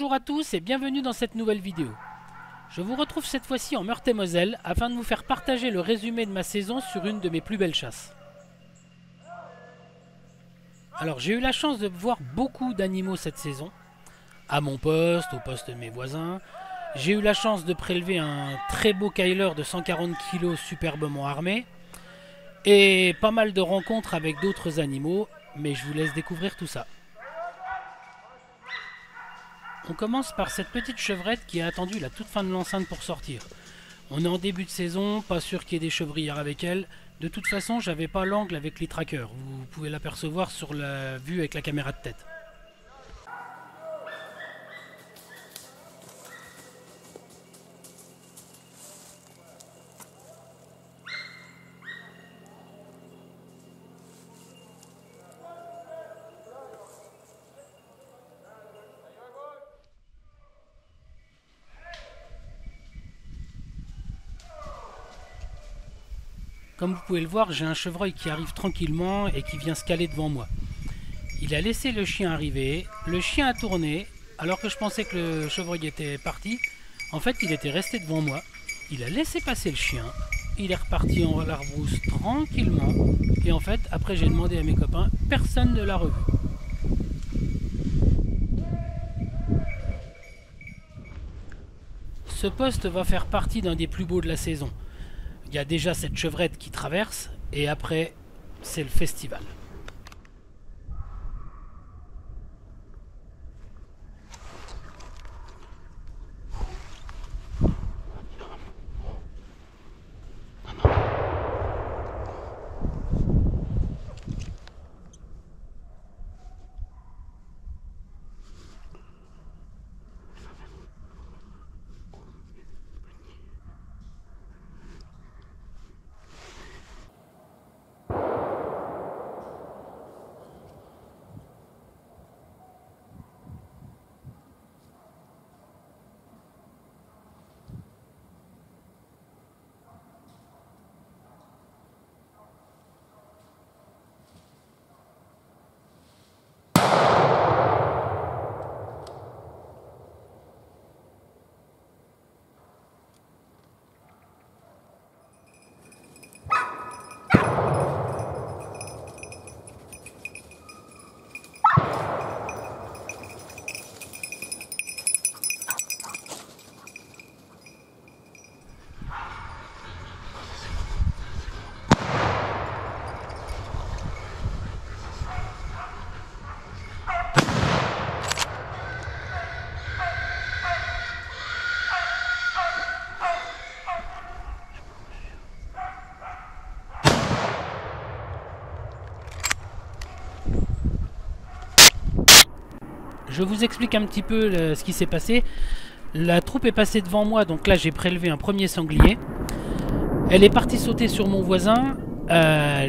Bonjour à tous et bienvenue dans cette nouvelle vidéo. Je vous retrouve cette fois-ci en Meurthe-et-Moselle afin de vous faire partager le résumé de ma saison sur une de mes plus belles chasses. Alors j'ai eu la chance de voir beaucoup d'animaux cette saison, à mon poste, au poste de mes voisins. J'ai eu la chance de prélever un très beau Kyler de 140 kg superbement armé et pas mal de rencontres avec d'autres animaux, mais je vous laisse découvrir tout ça. On commence par cette petite chevrette qui a attendu la toute fin de l'enceinte pour sortir. On est en début de saison, pas sûr qu'il y ait des chevrières avec elle. De toute façon, j'avais pas l'angle avec les trackers. Vous pouvez l'apercevoir sur la vue avec la caméra de tête. Comme vous pouvez le voir, j'ai un chevreuil qui arrive tranquillement et qui vient se caler devant moi. Il a laissé le chien arriver, le chien a tourné, alors que je pensais que le chevreuil était parti. En fait, il était resté devant moi, il a laissé passer le chien, il est reparti en larbrousse tranquillement, et en fait, après j'ai demandé à mes copains, personne ne l'a revu. Ce poste va faire partie d'un des plus beaux de la saison. Il y a déjà cette chevrette qui traverse, et après, c'est le festival. Je vous explique un petit peu ce qui s'est passé. La troupe est passée devant moi, donc là j'ai prélevé un premier sanglier. Elle est partie sauter sur mon voisin,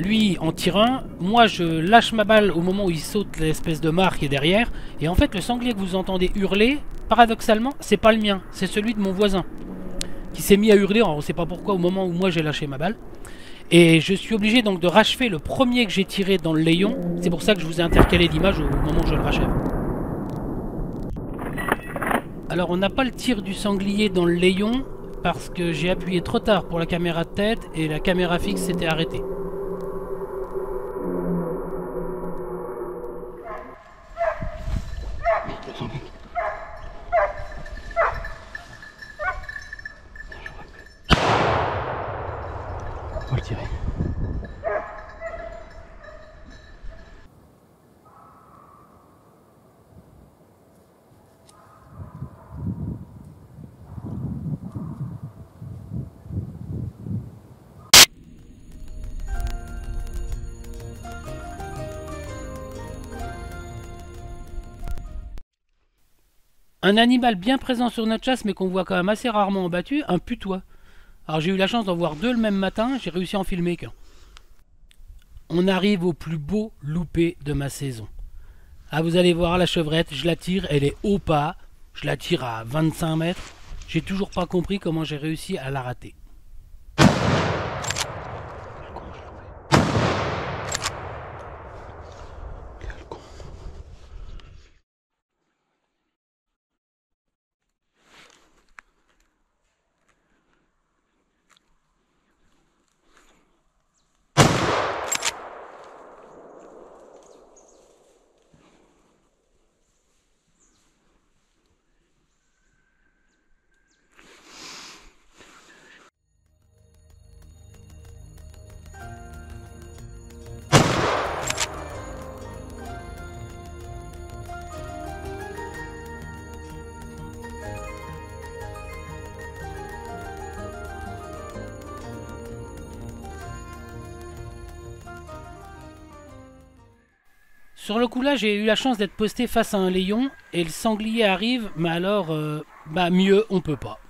lui en tire un. Moi je lâche ma balle au moment où il saute l'espèce de mare qui est derrière. Et en fait le sanglier que vous entendez hurler, paradoxalement, c'est pas le mien, c'est celui de mon voisin. Qui s'est mis à hurler, on ne sait pas pourquoi, au moment où moi j'ai lâché ma balle. Et je suis obligé donc de rachever le premier que j'ai tiré dans le layon. C'est pour ça que je vous ai intercalé l'image au moment où je le rachève. Alors on n'a pas le tir du sanglier dans le layon parce que j'ai appuyé trop tard pour la caméra de tête et la caméra fixe s'était arrêtée. On va le tirer. Un animal bien présent sur notre chasse mais qu'on voit quand même assez rarement en battu, un putois. Alors j'ai eu la chance d'en voir deux le même matin, j'ai réussi à en filmer qu'un. On arrive au plus beau loupé de ma saison. Ah, vous allez voir la chevrette, je la tire, elle est au pas, je la tire à 25 mètres. J'ai toujours pas compris comment j'ai réussi à la rater. Sur le coup là, j'ai eu la chance d'être posté face à un léon et le sanglier arrive, mais alors, bah mieux, on peut pas.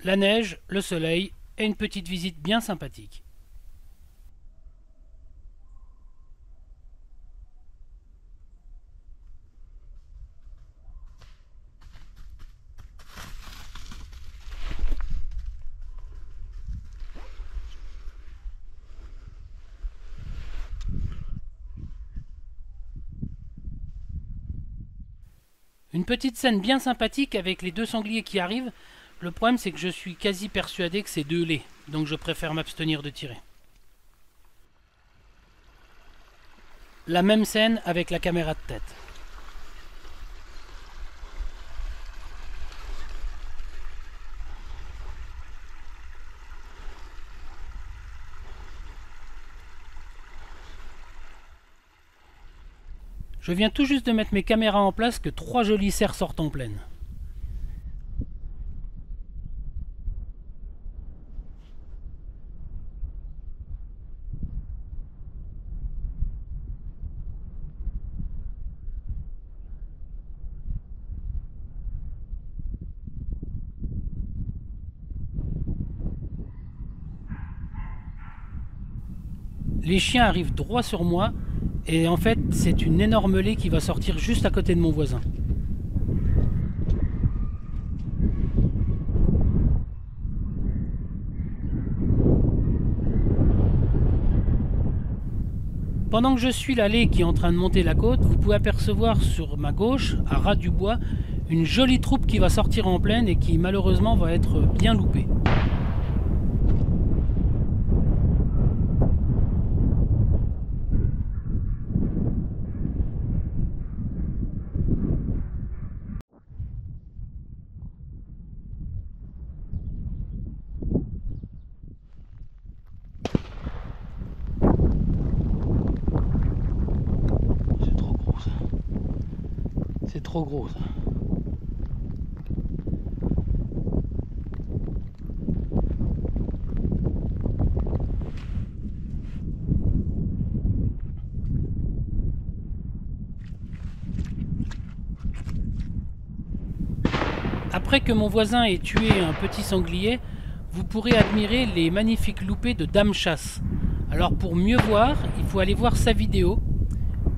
La neige, le soleil et une petite visite bien sympathique. Une petite scène bien sympathique avec les deux sangliers qui arrivent. Le problème c'est que je suis quasi persuadé que c'est deux laits, donc je préfère m'abstenir de tirer. La même scène avec la caméra de tête. Je viens tout juste de mettre mes caméras en place que 3 jolis cerfs sortent en pleine. Les chiens arrivent droit sur moi et en fait c'est une énorme lait qui va sortir juste à côté de mon voisin. Pendant que je suis l'allée qui est en train de monter la côte, vous pouvez apercevoir sur ma gauche, à ras du bois, une jolie troupe qui va sortir en plaine et qui malheureusement va être bien loupée. C'est trop gros ça. Après que mon voisin ait tué un petit sanglier, vous pourrez admirer les magnifiques loupés de Dame Chasse. Alors pour mieux voir, il faut aller voir sa vidéo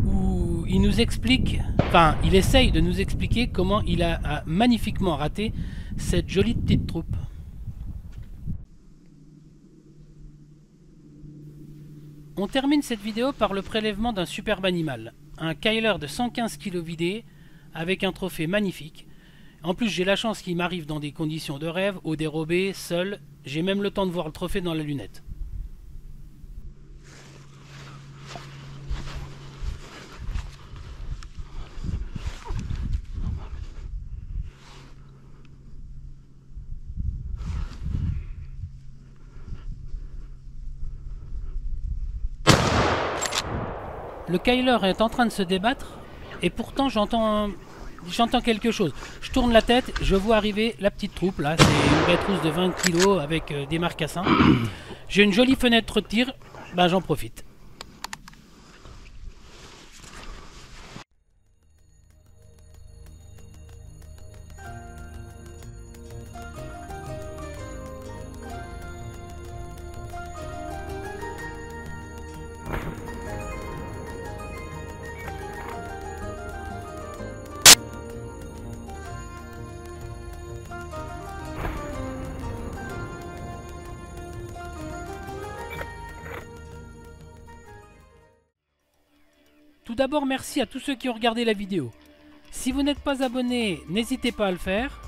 où il nous explique, enfin il essaye de nous expliquer comment il a magnifiquement raté cette jolie petite troupe. On termine cette vidéo par le prélèvement d'un superbe animal, un Kyler de 115 kg vidé avec un trophée magnifique. En plus j'ai la chance qu'il m'arrive dans des conditions de rêve, au dérobé, seul, j'ai même le temps de voir le trophée dans la lunette. Le Kyler est en train de se débattre et pourtant j'entends quelque chose. Je tourne la tête, je vois arriver la petite troupe, là c'est une bête rousse de 20 kg avec des marcassins. J'ai une jolie fenêtre de tir, ben j'en profite. Tout d'abord, merci à tous ceux qui ont regardé la vidéo. Si vous n'êtes pas abonné, n'hésitez pas à le faire.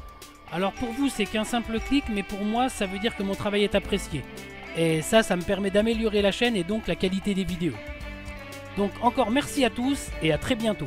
Alors pour vous c'est qu'un simple clic, mais pour moi ça veut dire que mon travail est apprécié. Et ça me permet d'améliorer la chaîne et donc la qualité des vidéos. Donc encore merci à tous et à très bientôt.